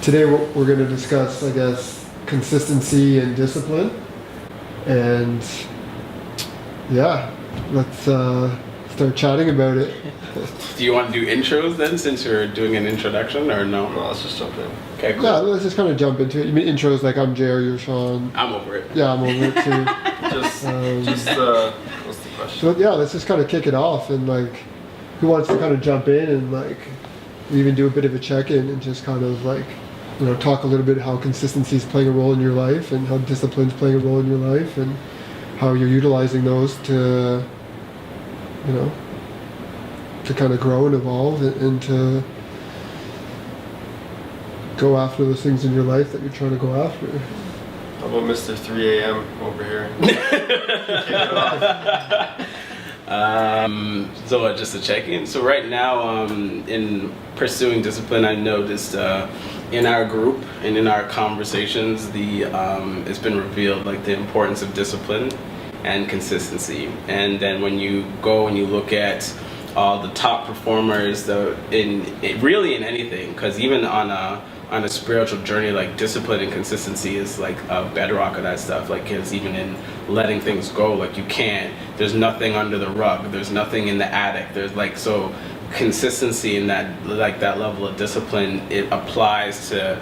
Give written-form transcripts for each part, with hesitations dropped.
today we're going to discuss, I guess, consistency and discipline. And yeah, let's start chatting about it. Do you want to do intros then, since you're doing an introduction, or no? No, let's just jump in. Okay, cool. Yeah, let's just kind of jump into it. You mean intros like I'm Jer, you're Sean. I'm over it. Yeah, I'm over it too. Just what's the question? So yeah, let's just kind of kick it off, and like, who wants to kind of jump in and like, we even do a bit of a check-in and just kind of like, you know, talk a little bit how consistency is playing a role in your life and how discipline is playing a role in your life and how you're utilizing those to, you know, to kind of grow and evolve and to go after those things in your life that you're trying to go after. How about Mr. 3 a.m. over here? Kick it off. So just a check-in. So right now, in pursuing discipline, I noticed in our group and in our conversations, it's been revealed like the importance of discipline and consistency. And then when you go and you look at all the top performers, really in anything, because even on a spiritual journey, like discipline and consistency is like a bedrock of that stuff. Like, it's even in letting things go, like there's nothing under the rug, there's nothing in the attic, there's like, so consistency in that, like that level of discipline, it applies to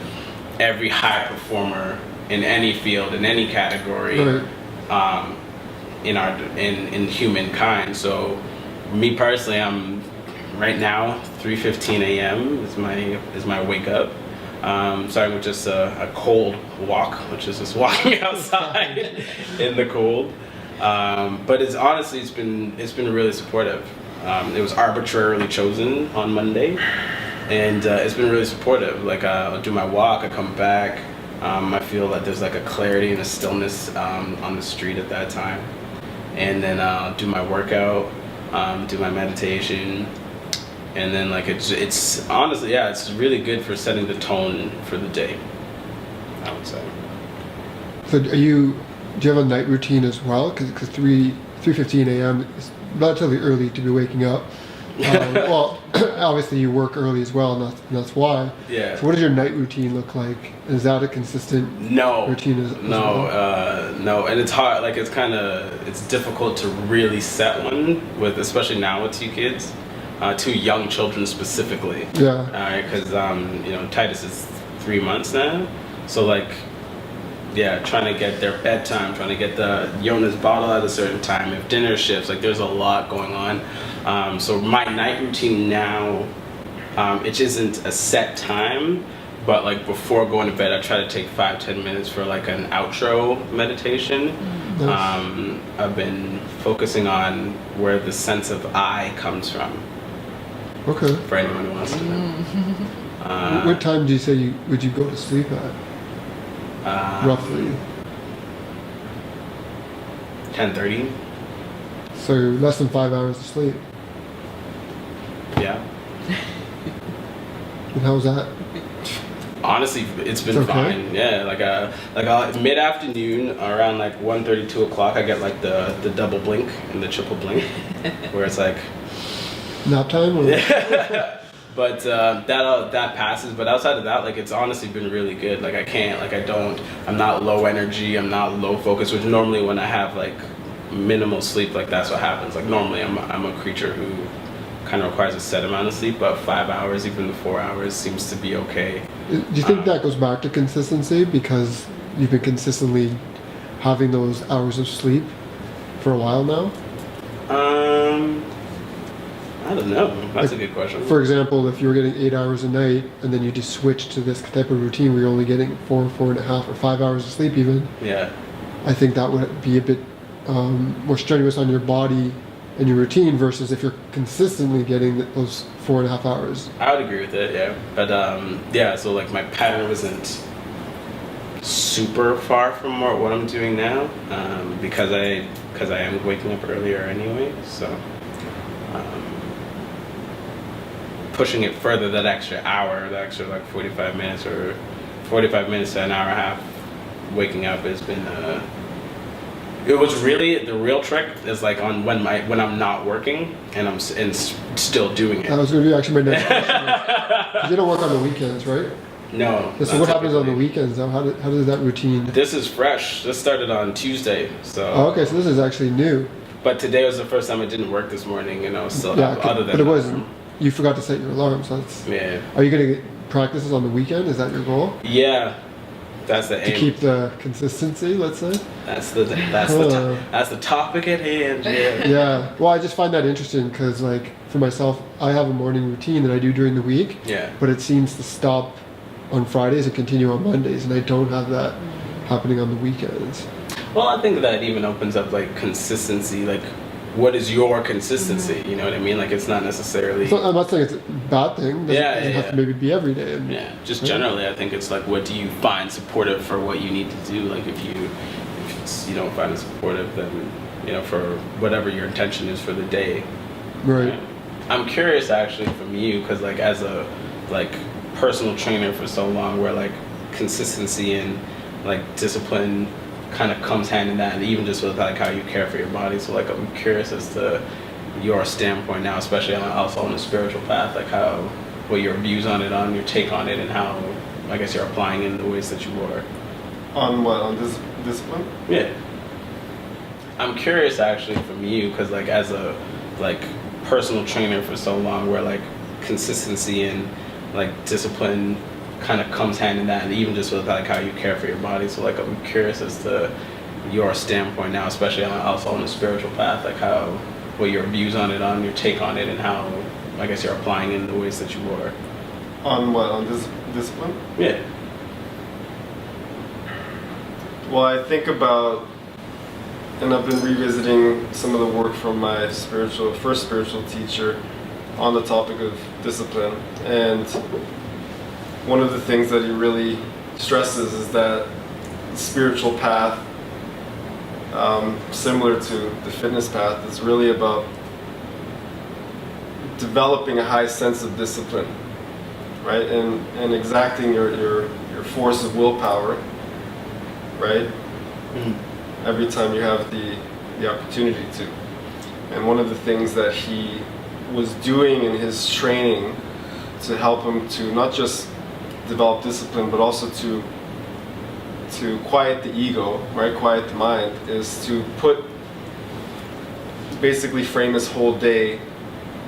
every high performer in any field, in any category, Right. in humankind. So me personally, I'm right now 3:15 a.m. is my wake up. Starting with just a cold walk, which is just walking outside in the cold. But it's been really supportive. It was arbitrarily chosen on Monday, and it's been really supportive. Like, I'll do my walk, I come back, I feel that there's like a clarity and a stillness on the street at that time, and then I'll do my workout, do my meditation. And then like it's honestly, yeah, it's really good for setting the tone for the day, I would say. So do you have a night routine as well? Because 3:15 a.m. is relatively early to be waking up. Well, obviously you work early as well, and that's why. Yeah. So what does your night routine look like? Is that a consistent routine as well? No, and it's hard. Like, it's difficult to really set one with, especially now with two kids. Two young children specifically. Yeah. Because Titus is 3 months now, so like, yeah, trying to get their bedtime, trying to get the Jonas bottle at a certain time. If dinner shifts, like there's a lot going on. So my night routine now, it isn't a set time, but like before going to bed, I try to take 5-10 minutes for like an outro meditation. Nice. I've been focusing on where the sense of I comes from. Okay. For anyone who wants to know. What time do you say would you go to sleep at? Roughly. 10:30. So less than 5 hours of sleep. Yeah. And how's that? Honestly, it's been It's okay. fine. Yeah, like mid-afternoon around like 1:30, 2 o'clock, I get like the double blink and the triple blink, where it's like. Nap time? Or? But that passes. But outside of that, like, it's honestly been really good. Like, I'm not low energy, I'm not low focus, which normally when I have like minimal sleep, like that's what happens. Like, normally I'm a creature who kind of requires a set amount of sleep, but 5 hours, even the 4 hours seems to be okay. Do you think that goes back to consistency because you've been consistently having those hours of sleep for a while now? I don't know. That's a good question. For example, if you were getting 8 hours a night and then you just switch to this type of routine where you're only getting 4.5 or 5 hours of sleep even, Yeah. I think that would be a bit more strenuous on your body and your routine versus if you're consistently getting those 4.5 hours. I would agree with it, yeah. But yeah, so like my pattern wasn't super far from what I'm doing now, because I am waking up earlier anyway. So pushing it further, that extra hour, that extra like 45 minutes or 45 minutes to an hour and a half waking up has been it was really the real trick is like on when I'm not working and I'm still doing it. That was going to be actually my next question. 'Cause you don't work on the weekends, right? No. So not what happens on the typically. weekends though? How does that routine? This is fresh. This started on Tuesday. So. Oh, okay, so this is actually new. But today was the first time it didn't work this morning, you know. So Yeah, other than but it wasn't. You forgot to set your alarm, so that's. Yeah. Are you gonna get practices on the weekend? Is that your goal? Yeah. That's the To aim. keep the consistency, let's say. That's the Huh. that's the topic at hand. Yeah. Yeah. Well, I just find that interesting because, like, for myself, I have a morning routine that I do during the week, Yeah. but it seems to stop on Fridays and continue on Mondays, and I don't have that happening on the weekends. Well, I think that even opens up like consistency. Like, what is your consistency? You know what I mean? Like, it's not necessarily. So I'm not saying it's a bad thing. Doesn't, Yeah, doesn't yeah, have yeah. to maybe be every day. Yeah, just Right. generally, I think it's like, what do you find supportive for what you need to do? Like, if you don't find it supportive, then you know, for whatever your intention is for the day. Right. I'm curious actually from you, because like as a like personal trainer for so long, where like consistency and like discipline kind of comes hand in hand, even just with like how you care for your body. So like I'm curious as to your standpoint now, especially also on the spiritual path, like what your views on it, on your take on it, and how I guess you're applying it in the ways that you are. On what? On this discipline? Yeah. I'm curious actually from you, because like as a like personal trainer for so long, where like consistency and like discipline kind of comes hand in hand, even just with like how you care for your body. So like I'm curious as to your standpoint now, especially also on the spiritual path, like what your views on it, on your take on it, and how I guess you're applying it in the ways that you are. On what? On this discipline? Yeah. Well, I think about, and I've been revisiting some of the work from my first spiritual teacher on the topic of discipline. And one of the things that he really stresses is that the spiritual path, similar to the fitness path, is really about developing a high sense of discipline, right? And exacting your force of willpower, right? Mhm. Every time you have the opportunity to. And one of the things that he was doing in his training to help him to not just develop discipline, but also to quiet the ego, right? Quiet the mind, is to basically frame his whole day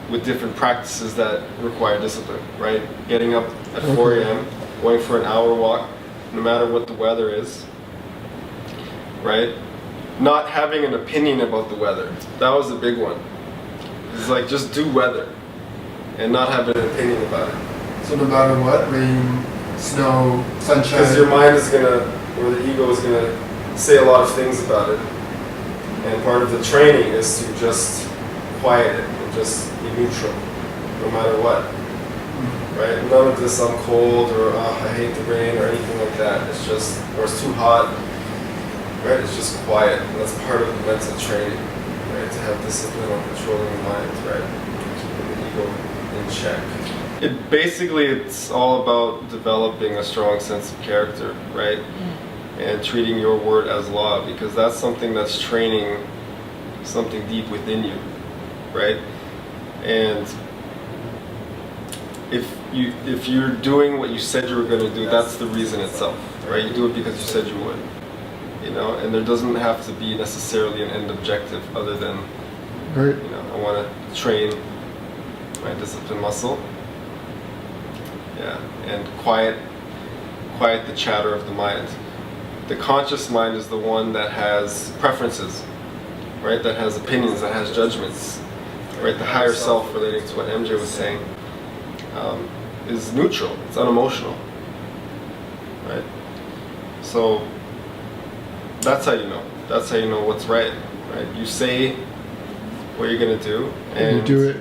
with different practices that require discipline, right? Getting up at 4 a.m., going for an hour walk, no matter what the weather is, right? Not having an opinion about the weather. That was a big one. It's like, just do weather and not have an opinion about it. So no matter what, rain, snow, sunshine. Because your mind is gonna, or the ego is gonna say a lot of things about it. And part of the training is to just quiet it and just be neutral, no matter what. Right? None of this, I'm cold, or I hate the rain, or anything like that. It's just, or it's too hot. Right? It's just quiet. And that's part of the mental training, right? To have discipline on controlling the mind, right? Keeping the ego in check. It's all about developing a strong sense of character, right? And treating your word as law, because that's something that's training something deep within you, right? And if you're doing what you said you were going to do, that's the reason itself, right? You do it because you said you would, you know. And there doesn't have to be necessarily an end objective other than, Right. you know, I want to train my discipline muscle. Yeah, and quiet the chatter of the mind. The conscious mind is the one that has preferences, right? That has opinions, that has judgments, right? The higher self, relating to what MJ was saying, is neutral. It's unemotional, right? So that's how you know. That's how you know what's right, right? You say what you're gonna do, And you do it.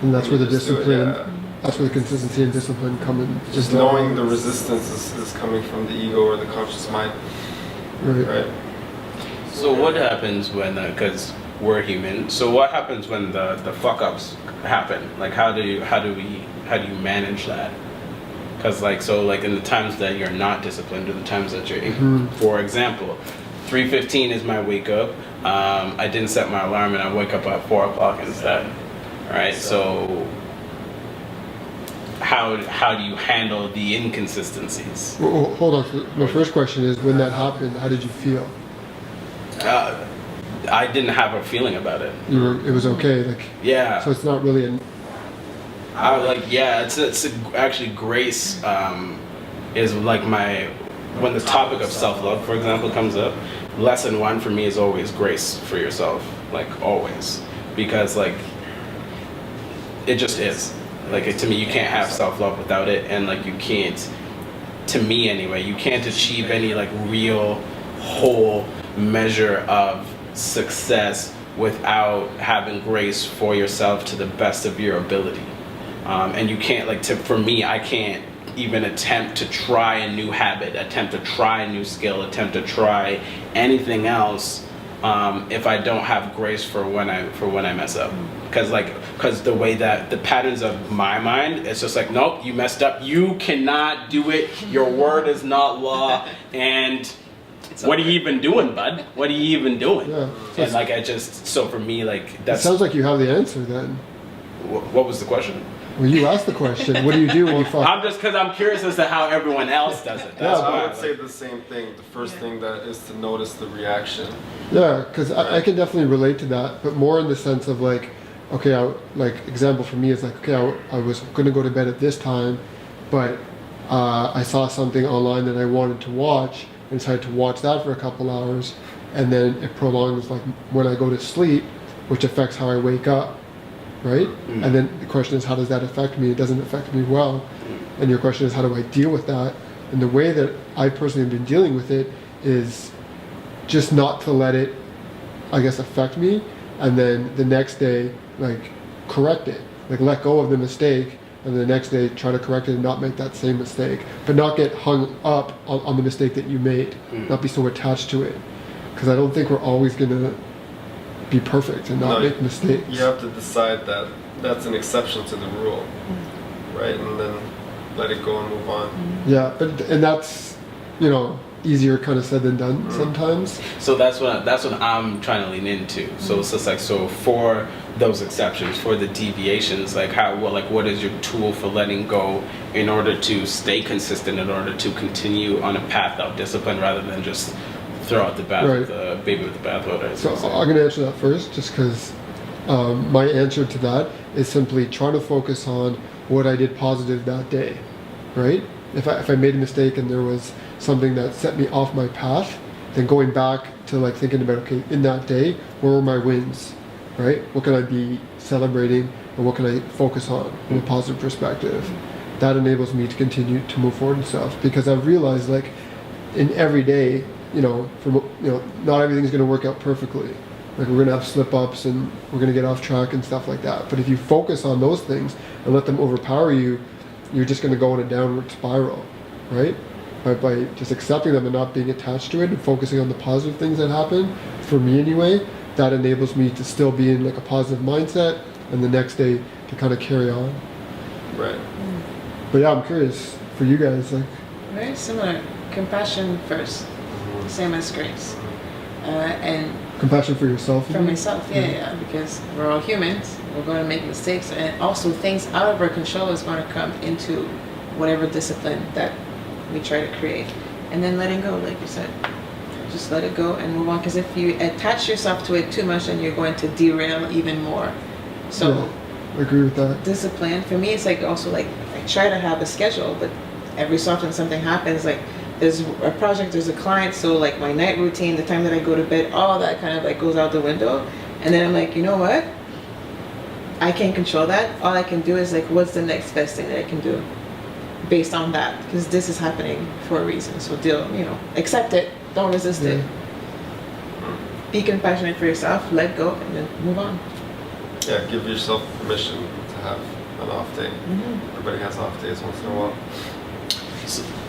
And that's where the just do it, discipline, yeah. that's where the consistency and discipline come in. Just knowing the resistance is coming from the ego or the conscious mind, Right. right? So what happens when, because we're human, so what happens when the fuck ups happen? Like how do you manage that? Because like, so like in the times that you're not disciplined or the times that you're, for example, 3:15 is my wake up. I didn't set my alarm and I wake up at 4 o'clock instead. Right? So how do you handle the inconsistencies? Well, hold on. My first question is, when that happened, how did you feel? I didn't have a feeling about it. It was okay. Like, Yeah. so it's not really an. It's actually grace is like when the topic of self-love, for example, comes up, lesson 1 for me is always grace for yourself, like always, because like it just is. Like to me, you can't have self-love without it, and like you can't, to me anyway, you can't achieve any like real whole measure of success without having grace for yourself to the best of your ability. And you can't for me, I can't even attempt to try a new habit, attempt to try a new skill, attempt to try anything else if I don't have grace for when I mess up. Because the way that the patterns of my mind, it's just like, nope, you messed up, you cannot do it, your word is not law, and what are you even doing, bud? What are you even doing? Yeah. And so for me, like, It that's. sounds like you have the answer then. What was the question? Well, you asked the question. What do you do when you fuck? Because I'm curious as to how everyone else does it. That's I why. would say the same thing. The first thing that is to notice the reaction. Yeah, because I can definitely relate to that, but more in the sense of like, okay, example for me is like, okay, I was going to go to bed at this time, but I saw something online that I wanted to watch and decided to watch that for a couple hours, and then it prolongs like when I go to sleep, which affects how I wake up. Right? Mm. And then the question is, how does that affect me? It doesn't affect me well. And your question is, how do I deal with that? And the way that I personally have been dealing with it is just not to let it, I guess, affect me. And then the next day, like, correct it. Like, let go of the mistake. And the next day, try to correct it and not make that same mistake. But not get hung up on the mistake that you made. Not be so attached to it. Because I don't think we're always going to be perfect and not make mistakes. You have to decide that that's an exception to the rule, right? And then let it go and move on. Yeah, and that's, easier kind of said than done sometimes. So that's what I'm trying to lean into. So it's just like, so for those exceptions, for the deviations, like what is your tool for letting go in order to stay consistent, in order to continue on a path of discipline rather than just throw out the baby with the bathwater. So I'm going to answer that first, just because my answer to that is simply try to focus on what I did positive that day, right? If I made a mistake and there was something that set me off my path, then going back to like thinking about, okay, in that day, where were my wins, right? What can I be celebrating and what can I focus on from a positive perspective? That enables me to continue to move forward and stuff, because I've realized like in every day, not everything's going to work out perfectly. Like we're going to have slip-ups and we're going to get off track and stuff like that. But if you focus on those things and let them overpower you, you're just going to go in a downward spiral, right? By just accepting them and not being attached to it and focusing on the positive things that happen, for me anyway, that enables me to still be in like a positive mindset and the next day to kind of carry on. Right. But yeah, I'm curious for you guys, like. Very similar. Compassion first. Same as grace. And Compassion for yourself? for myself, yeah, because we're all humans. We're going to make mistakes, and also things out of our control is going to come into whatever discipline that we try to create. And then letting go, like you said. Just let it go and move on, because if you attach yourself to it too much, then you're going to derail even more. So I agree with that. discipline, for me, it's like also like I try to have a schedule, but every so often something happens, like there's a project, there's a client, so like my night routine, the time that I go to bed, all that kind of like goes out the window. And then I'm like, you know what? I can't control that. All I can do is like, what's the next best thing that I can do based on that? Because this is happening for a reason. So accept it. Don't resist it. Be compassionate for yourself, let go, and then move on. Yeah, give yourself permission to have an off day. Everybody has off days once in a while.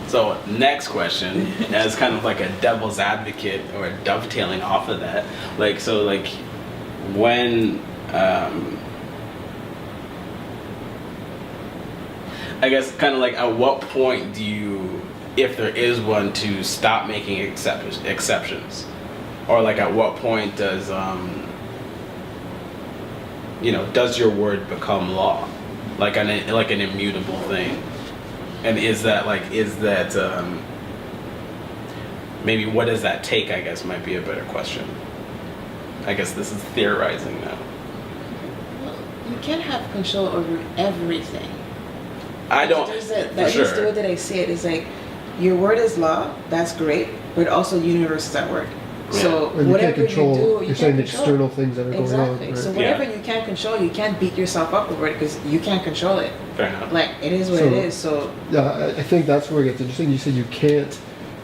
So next question, as kind of like a devil's advocate or dovetailing off of that, when I guess kind of like at what point do you, if there is one, to stop making exceptions, or like at what point does does your word become law? like an immutable thing? And is that maybe what does that take? I guess might be a better question. I guess this is theorizing now. Well, you can't have control over everything. I don't. That's just the way that I see it. Is like your word is law. That's great, but also the universe is at work. Yeah. So And you can't whatever control. you do, You're saying can't control. external things that are going on. Exactly. Right? So whatever you can't control, you can't beat yourself up over it because you can't control it. Fair enough. Like it is what it is. So Yeah, I think that's where it gets interesting. You say you can't,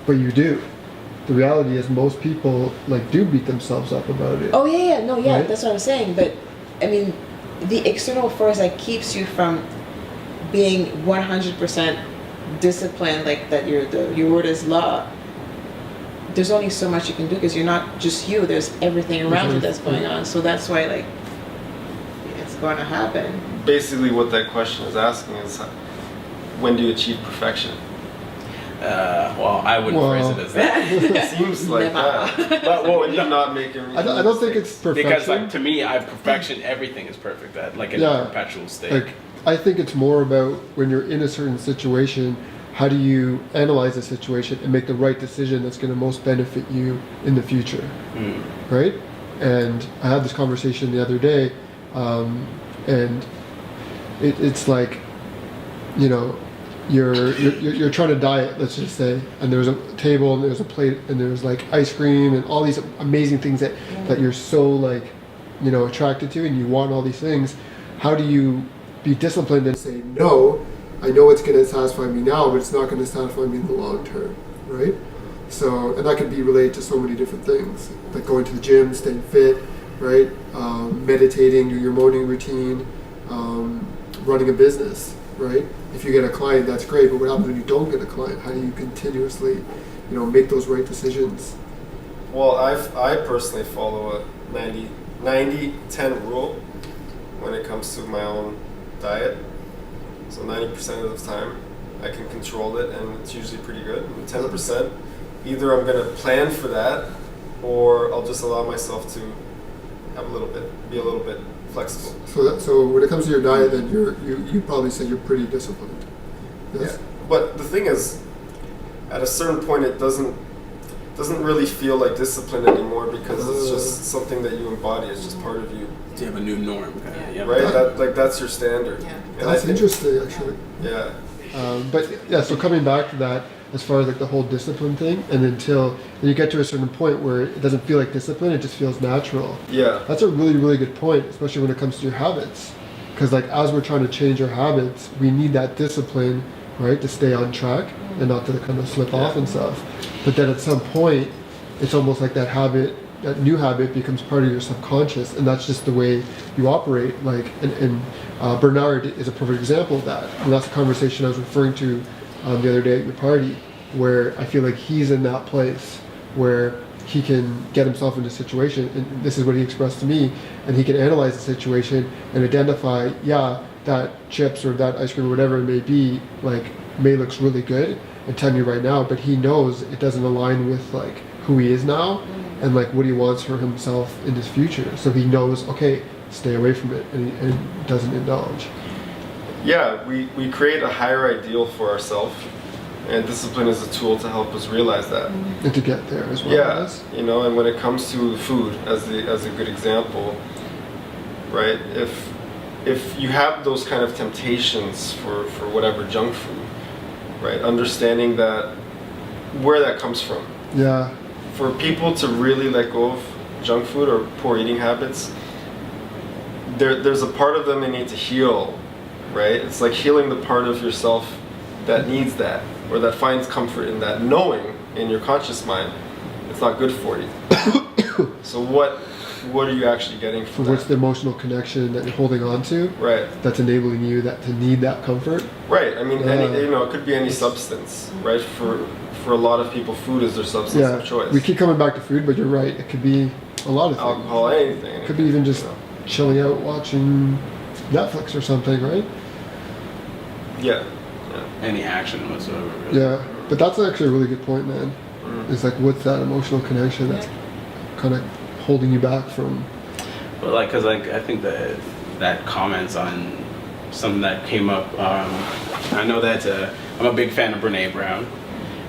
but you do. The reality is most people like do beat themselves up about it. oh yeah, no, yeah, Right? that's what I'm saying. But I mean, the external force that keeps you from being 100% disciplined, like that your word is law. There's only so much you can do because you're not just you. There's everything around you that's going on. So that's why like it's going to happen. Basically, what that question is asking is, when do you achieve perfection? Well, I wouldn't phrase it as that. It seems like that. But well, When you're not making. I don't think it's perfection. because like to me, perfection, everything is perfect. That like in a perpetual state. Like, I think it's more about when you're in a certain situation, how do you analyze the situation and make the right decision that's going to most benefit you in the future, right? And I had this conversation the other day, and it's like, you know, you're trying to diet, let's just say, and there's a table and there's a plate and there's like ice cream and all these amazing things that you're so like, you know, attracted to and you want all these things. How do you be disciplined and say, no, I know it's going to satisfy me now, but it's not going to satisfy me in the long term, right? So, and that could be related to so many different things, like going to the gym, staying fit, right? Meditating, do your morning routine, running a business, right? If you get a client, that's great, but what happens when you don't get a client? How do you continuously, you know, make those right decisions? Well, I personally follow a 90-10 rule when it comes to my own diet. So 90% of the time I can control it and it's usually pretty good. And 10%, either I'm going to plan for that or I'll just allow myself to have be a little bit flexible. So when it comes to your diet, then you probably say you're pretty disciplined. Yes? Yeah. But the thing is, at a certain point it doesn't really feel like discipline anymore because it's just something that you embody. It's just part of you. You have a new norm, kind of, Right? That's your standard. Yeah. And That's interesting, actually. Yeah. But yeah, so coming back to that, as far as like the whole discipline thing, and then you get to a certain point where it doesn't feel like discipline, it just feels natural. Yeah. That's a really, really good point, especially when it comes to your habits. Because like as we're trying to change our habits, we need that discipline, right, to stay on track and not to kind of slip off and stuff. But then at some point, it's almost like that new habit becomes part of your subconscious, and that's just the way you operate. Like, and Bernard is a perfect example of that. And that's the conversation I was referring to the other day at your party, where I feel like he's in that place where he can get himself into a situation, and this is what he expressed to me, and he can analyze the situation and identify, that chips or that ice cream or whatever it may be, like, may looks really good and tell me right now, but he knows it doesn't align with like who he is now and like what he wants for himself in his future. So he knows, okay, stay away from it, and doesn't indulge. Yeah, we create a higher ideal for ourselves, and discipline is a tool to help us realize that. And to get there as well. Yeah, As. you know, and when it comes to food, as a good example, right? If you have those kind of temptations for whatever junk food, right? Understanding that where that comes from. Yeah. For people to really let go of junk food or poor eating habits, there's a part of them they need to heal, right? It's like healing the part of yourself that needs that, or that finds comfort in that, knowing in your conscious mind it's not good for you. So what are you actually getting from So what's that? the emotional connection that you're holding on to Right. that's enabling you to need that comfort? Right. I mean, Yeah. it could be any substance, right? For a lot of people, food is their substance Yeah. of choice. We keep coming back to food, but you're right. It could be a lot of things. Alcohol, anything. It could be even just you know. chilling out watching Netflix or something, right? Yeah. Any action whatsoever. Really. Yeah. But that's actually a really good point, man. Mhm. It's like, what's that emotional connection that's kind of holding you back from? But like, cause like I think that comments on something that came up. I know that I'm a big fan of Brene Brown,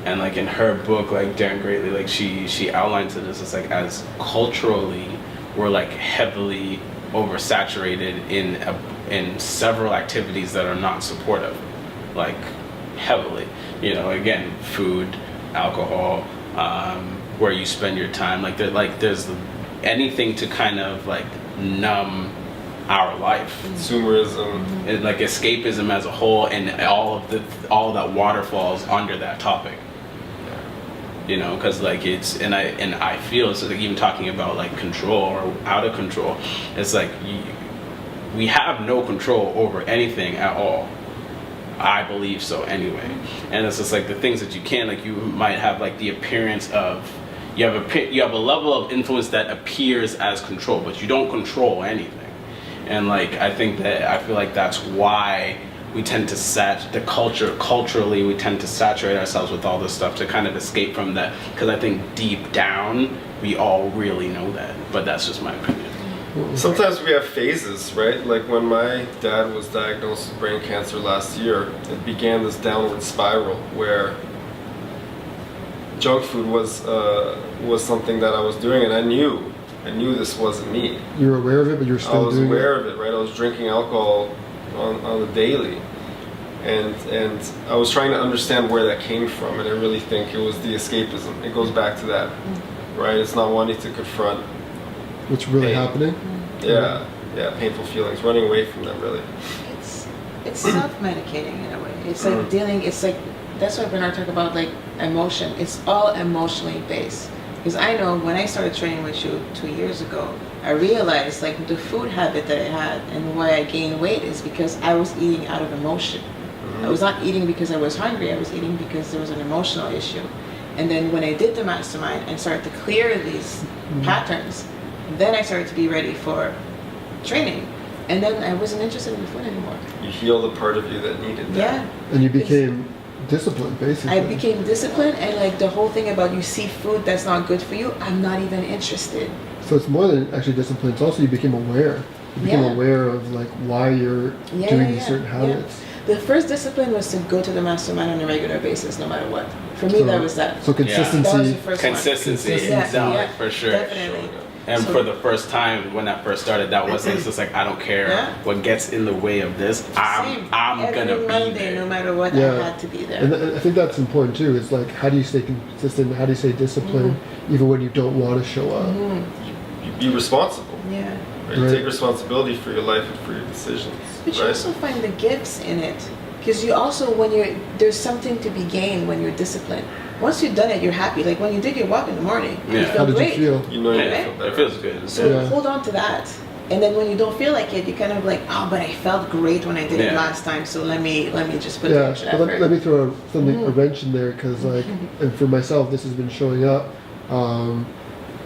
and like in her book, like Daring Greatly, like she outlines it as like as culturally we're like heavily oversaturated in several activities that are not supportive, like heavily. You know, again, food, alcohol, where you spend your time. Like there's anything to kind of like numb our life. Consumerism. And like escapism as a whole, and all of that water falls under that topic. You know, because like it's and I feel it's like even talking about like control or out of control. It's like we have no control over anything at all. I believe so anyway. And it's just like the things that you can, like you might have like the appearance of you have a level of influence that appears as control, but you don't control anything. And like I feel like that's why we tend to culturally we tend to saturate ourselves with all this stuff to kind of escape from that, because I think deep down we all really know that, but that's just my opinion. Sometimes we have phases, right? Like when my dad was diagnosed with brain cancer last year, it began this downward spiral where junk food was something that I was doing, and I knew this wasn't me. You were aware of it, but you were still doing it. I was aware of it, right? I was drinking alcohol on the daily, and I was trying to understand where that came from, and I really think it was the escapism. It goes back to that, right? It's not wanting to confront what's really happening. Yeah, painful feelings, running away from them, really. It's self-medicating in a way. It's like that's why Bernard talked about like emotion. It's all emotionally based. Because I know when I started training with you 2 years ago, I realized like the food habit that I had and why I gained weight is because I was eating out of emotion. I was not eating because I was hungry. I was eating because there was an emotional issue. And then when I did the mastermind and started to clear these patterns, then I started to be ready for training. And then I wasn't interested in the food anymore. You healed the part of you that needed that. Yeah. And you became disciplined, basically. I became disciplined, and like the whole thing about you see food that's not good for you, I'm not even interested. So it's more than actually discipline. It's also you became aware. You became aware of like why you're doing these certain habits. The first discipline was to go to the mastermind on a regular basis, no matter what. For me, that was that. So consistency. That was the first Consistency, one. for sure. Definitely. And for the first time when that first started, that wasn't it's just like I don't care what gets in the way of this. I'm gonna Every be Monday, there. no matter what, I had to be there. And I think that's important too. Is like how do you stay consistent? How do you stay disciplined even when you don't want to show up? You be responsible. Yeah. Right? You take responsibility for your life and for your decisions. But you also find the gifts in it, because you also there's something to be gained when you're disciplined. Once you've done it, you're happy. Like when you did your walk in the morning, you How feel did great. you feel? You know you Yeah, feel better. it feels good. So hold on to that. And then when you don't feel like it, you kind of like, oh, but I felt great when I did it last time. So let me just put the extra but effort. let me throw a wrench in there, because like, and for myself, this has been showing up.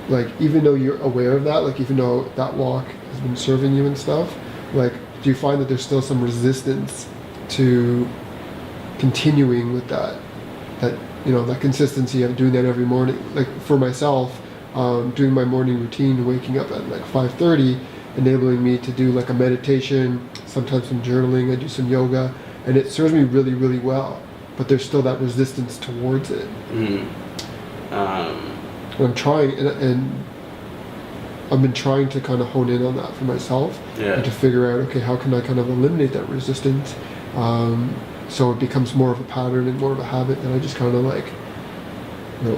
Like even though you're aware of that, like even though that walk has been serving you and stuff, like do you find that there's still some resistance to continuing with that that consistency of doing that every morning? Like for myself, doing my morning routine, waking up at like 5:30, enabling me to do like a meditation, sometimes some journaling, I do some yoga, and it serves me really, really well. But there's still that resistance towards it. And I'm trying, and I've been trying to kind of hone in on that for myself, and to figure out, okay, how can I kind of eliminate that resistance, so it becomes more of a pattern and more of a habit that I just kind of like,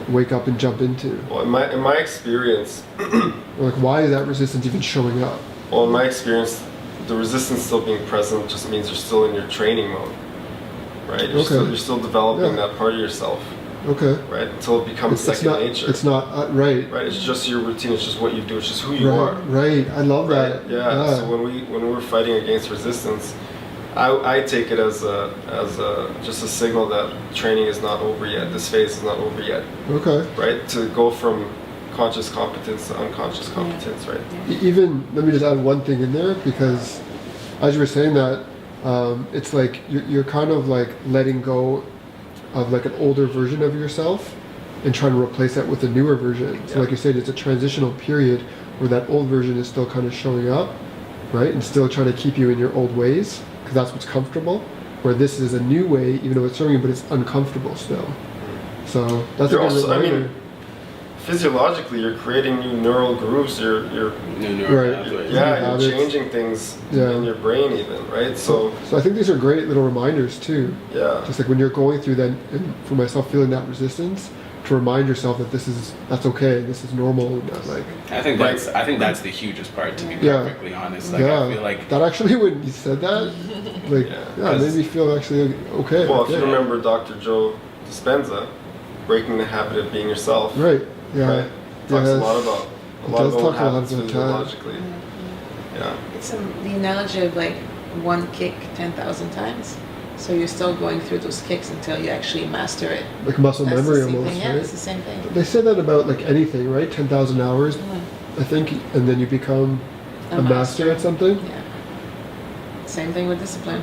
wake up and jump into. Well, in my experience, Like, why is that resistance even showing up? well, in my experience, the resistance still being present just means you're still in your training mode, right? You're still developing that part of yourself. Okay. Right, until it becomes second nature. It's not right. Right, it's just your routine. It's just what you do. It's just who you Right. are. Right. I love Right. that. Yeah. So when we're fighting against resistance, I take it as just a signal that training is not over yet. This phase is not over yet. Okay. Right. To go from conscious competence to unconscious competence. Right. Even let me just add one thing in there, because as you were saying that, it's like you're kind of like letting go of like an older version of yourself and trying to replace that with a newer version. So like you said, it's a transitional period where that old version is still kind of showing up, right? And still trying to keep you in your old ways, because because that's what's comfortable. Where this is a new way, even though it's serving you, but it's uncomfortable still. So that's You're a good also, I reminder. mean, physiologically, you're creating new neural grooves. You're New neural Right. pathways. yeah, habits. you're changing things Yeah. in your brain even, right? So So I think these are great little reminders too. yeah, Just like when you're going through that, and for myself feeling that resistance, to remind yourself that that's okay, this is normal, and that like I think that's the hugest part, to be Yeah. perfectly honest. Like yeah, I feel like that actually when you said that, like Yeah. it made me feel actually okay. well, if you okay. remember Dr. Joe Dispenza, breaking the habit of being yourself, Right. Yeah. right? Talks Yes. a lot about It does what talk a lot happens about that. physiologically. Yeah. It's the analogy of like one kick 10,000 times. So you're still going through those kicks until you actually master it. Like muscle That's memory the same almost, thing. Yeah, right? it's the same thing. They say that about like anything, right? 10,000 hours, I think, and then you become a master at something. Yeah. Same thing with discipline.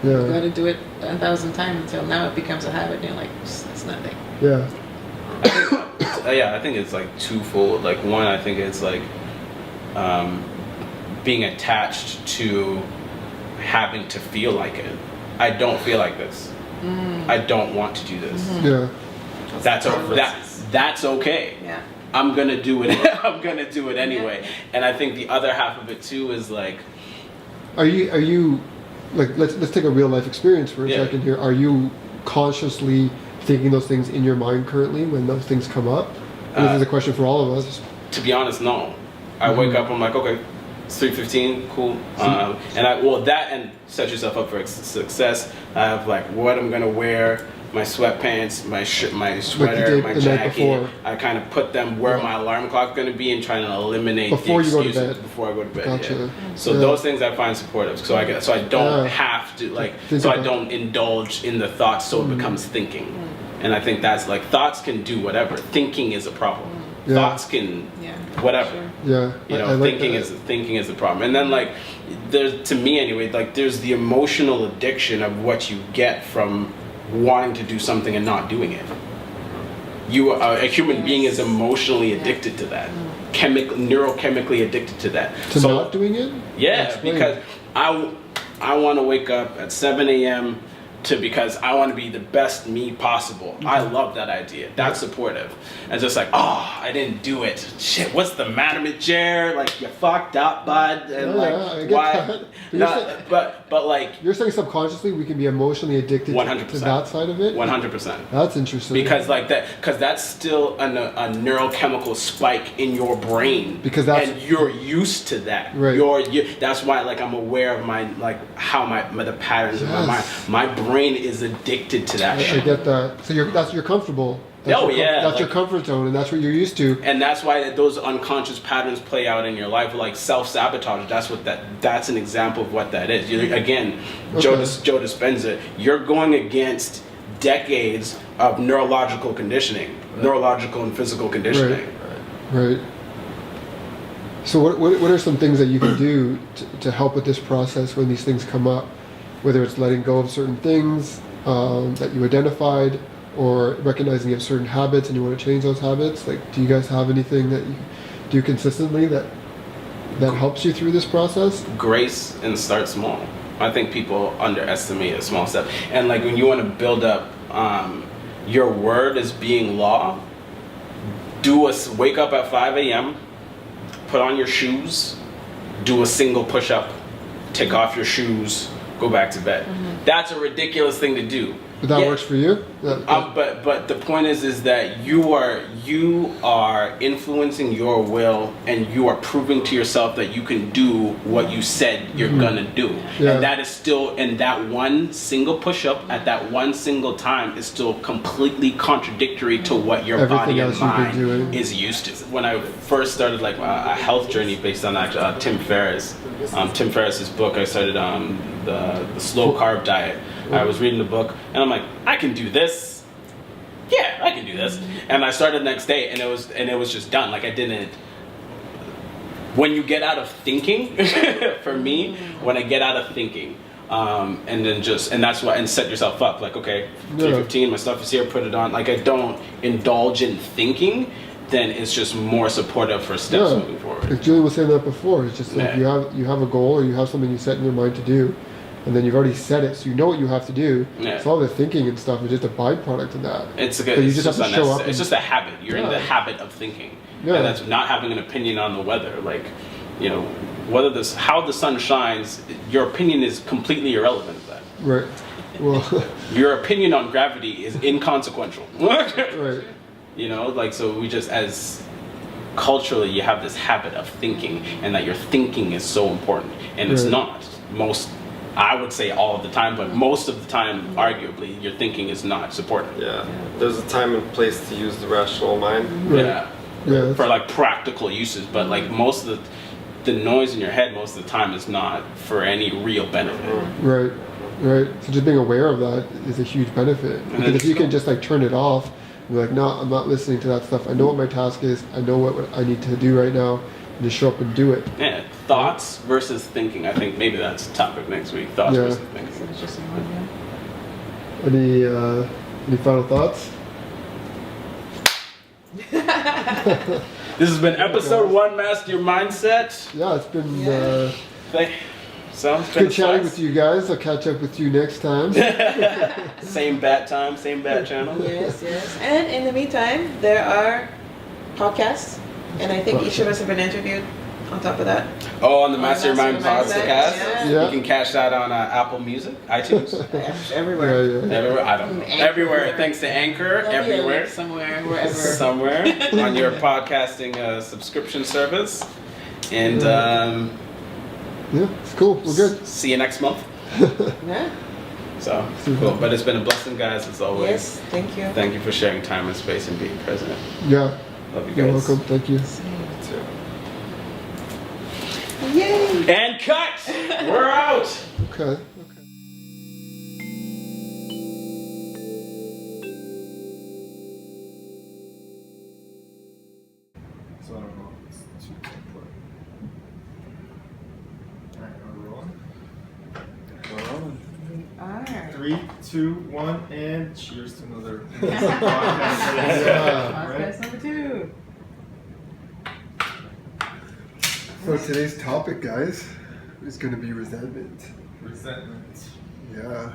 You got Yeah. to do it 10,000 times until now it becomes a habit. And you're like, it's nothing. Yeah. yeah, I think it's like twofold. Like one, I think it's like being attached to having to feel like it. I don't feel like this. I don't want to do this. Yeah. That's okay. Yeah. I'm gonna do it. I'm gonna do it anyway. And I think the other half of it too is like, Are you like let's take a real life experience for a Yeah. second here. Are you consciously thinking those things in your mind currently when those things come up? And this is a question for all of us. to be honest, no. I wake up, I'm like, okay, it's 3:15, cool. And set yourself up for success. I have like what I'm gonna wear, my sweatpants, my sweater, did my the night jacket. before. I kind of put them where my alarm clock's gonna be and try to eliminate Before the you go to excuses bed. before I go to bed. Gotcha. Yeah. So Yeah. those things I find supportive. So I don't Yeah. have to like. Think So I about- don't indulge in the thoughts. So it becomes thinking. And I think that's like thoughts can do whatever. Thinking is a problem. Yeah. Thoughts can Yeah. whatever. Sure. Yeah. You know, I like thinking is the problem. And then like there's, to me anyway, like there's the emotional addiction of what you get from wanting to do something and not doing it. A human being is emotionally addicted to that. Neurochemically addicted to that. to not doing it. Yeah, Explain. because I want to wake up at 7 a.m. because I want to be the best me possible. I love that idea. That's supportive. And just like, oh, I didn't do it. Shit, what's the matter with Jer? Like, you fucked up, bud. And Yeah, like, I get why? that. But you're No, saying- but like, You're saying subconsciously we can be emotionally addicted to 100%. that side of it. 100%. That's interesting. Because that's still a neurochemical spike in your brain. Because that's- and you're used to that. Right. That's why like I'm aware of my like how the patterns of my mind. Yes. My brain is addicted to that I shit. get that. So you're comfortable. That's Oh, your yeah, That's your like- comfort zone, and that's what you're used to. And that's why those unconscious patterns play out in your life, like self-sabotage. That's an example of what that is. Again, Joe Okay. Dispenza, you're going against decades of neurological conditioning, neurological and physical conditioning. Right. So what are some things that you can do to help with this process when these things come up? Whether it's letting go of certain things that you identified, or recognizing you have certain habits and you want to change those habits. Like, do you guys have anything that you do consistently that helps you through this process? Grace and start small. I think people underestimate a small step. And like when you want to build up your word as being law, wake up at 5 a.m., put on your shoes, do a single push-up, take off your shoes, go back to bed. That's a ridiculous thing to do. But that Yeah. works for you? But the point is that you are influencing your will, and you are proving to yourself that you can do what you said you're gonna do. Yeah. And that is still, and that one single push-up at that one single time is still completely contradictory to what your Everything body and else you've been mind doing. is used to. When I first started like a health journey based on Tim Ferriss, Tim Ferriss's book, I started the slow carb diet. I was reading the book, and I'm like, I can do this. Yeah, I can do this. And I started the next day, and it was just done. Like I didn't. When you get out of thinking, for me, when I get out of thinking, and that's why, and set yourself up. Like, okay, 3:15, my stuff is here, put it on. Like I don't indulge in thinking. Then it's just more supportive for steps moving forward. Like Julian was saying that before. It's just like Yeah. you have a goal or you have something you set in your mind to do, and then you've already said it, so you know what you have to do. Yeah. So all the thinking and stuff is just a byproduct of that. It's a So good. you It's just have just to show up. unnecessary. It's just a habit. You're in the habit of thinking, Yeah. and that's not having an opinion on the weather. Like, you know, whether this how the sun shines, your opinion is completely irrelevant to that. Right. Well, Your opinion on gravity is inconsequential. right. You know, like, so we just, as culturally, you have this habit of thinking, and that your thinking is so important, and it's Right. not. I would say all of the time, but most of the time, arguably, your thinking is not supported. Yeah. There's a time and place to use the rational mind. Right. Yeah. Yeah. For like practical uses, but like most of the noise in your head most of the time is not for any real benefit. Right. Right. So just being aware of that is a huge benefit. Because if it's you can cool. just like turn it off, you're like, no, I'm not listening to that stuff. I know what my task is. I know what I need to do right now. And just show up and do it. Yeah, thoughts versus thinking. I think maybe that's the topic next week. Thoughts Yeah. versus That's thinking. an interesting one, yeah. Any final thoughts? This has been episode 1, Master Your Mindset. Yeah, it's been Yeah. Sounds good chatting with you guys. I'll catch up with you next time. Same bat time, same bat channel. Yes, yes. And in the meantime, there are podcasts, and I think each of us have been interviewed on top of that. Oh, on the Master Your Mind Master Your podcast. Mindset, yeah. You can catch that on Apple Music, iTunes, Everywhere. Yeah, yeah. everywhere. I don't know. Anchor. Everywhere. Thanks to Anchor, There'll be a everywhere. link somewhere, wherever. Somewhere on your podcasting subscription service. And Yeah, it's cool. We're good. see you next month. Yeah. So cool. But it's been a blessing, guys, as always. Yes. Thank you. Thank you for sharing time and space and being present. Yeah. Love you guys. You're welcome. Thank you. Too. Yay. And cut! We're out! Okay. Okay. So I don't know. It's too template. Alright, are we rolling? We're rolling. Alright. 3, 2, 1, and cheers to another podcast. Yeah. Podcast number 2. So today's topic, guys, is going to be resentment. Resentment. Yeah.